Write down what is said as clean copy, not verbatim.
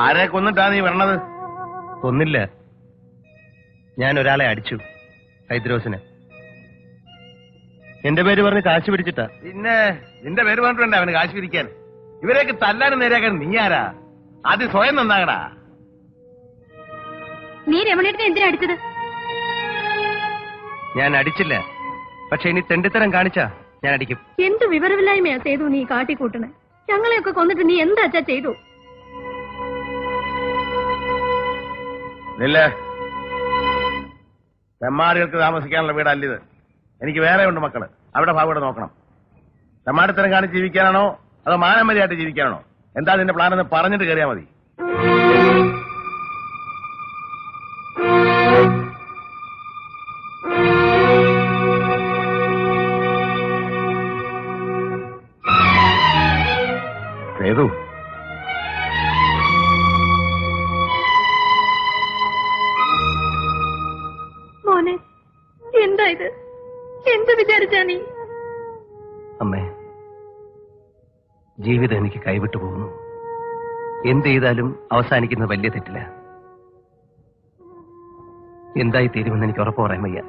ആരെ കൊന്നിട്ടാ നീ വരണത്? കൊന്നില്ല, ഞാൻ ഒരാളെ അടിച്ചു, ഹൈദ്രോസിനെ. എന്റെ പേര് പറഞ്ഞ് കാശ് പിടിച്ചിട്ടാ. പിന്നെ നിന്റെ പേര് പറഞ്ഞിട്ടുണ്ട് അവന് കാശ് പിരിക്കാൻ. ഇവരെയൊക്കെ തല്ലാനും നേരെയാക്കാൻ നീ ആരാ? ആദ്യം സ്വയം നന്നാകടാ. നീ രമണേട്ടനെ എന്തിനാ അടിച്ചത്? ഞാൻ അടിച്ചില്ല, പക്ഷെ ഇനി തെണ്ടിത്തരം കാണിച്ചാ ഞാൻ അടിക്കും. എന്ത് വിവരമില്ലായ്മയാ ചെയ്തു നീ കാട്ടിക്കൂട്ടണേ? ഞങ്ങളെയൊക്കെ കൊന്നിട്ട് നീ എന്താ ചെയ്തു? തെമ്മാടികൾക്ക് താമസിക്കാനുള്ള വീടല്ലിത്. എനിക്ക് വേറെ ഉണ്ട് മക്കള്, അവിടെ ഭാഗം നോക്കണം. തെമ്മാടിത്തരം കാണിച്ച് ജീവിക്കാനാണോ അതോ മാനമര്യാദയായിട്ട് ജീവിക്കാനാണോ? എന്താ നിന്റെ പ്ലാൻ എന്ന് പറഞ്ഞിട്ട് കയറിയാ മതി. സേതു, മോനെ, എന്താ ഇത്? എന്ത് വിചാരിച്ചാ നീ? അമ്മേ, ജീവിതം എനിക്ക് കൈവിട്ടു പോകുന്നു. എന്ത് ചെയ്താലും അവസാനിക്കുന്നത് വലിയ തെറ്റില്ല. എന്തായി തീരുമെന്ന് എനിക്ക് ഉറപ്പ് പറയാൻ വയ്യ.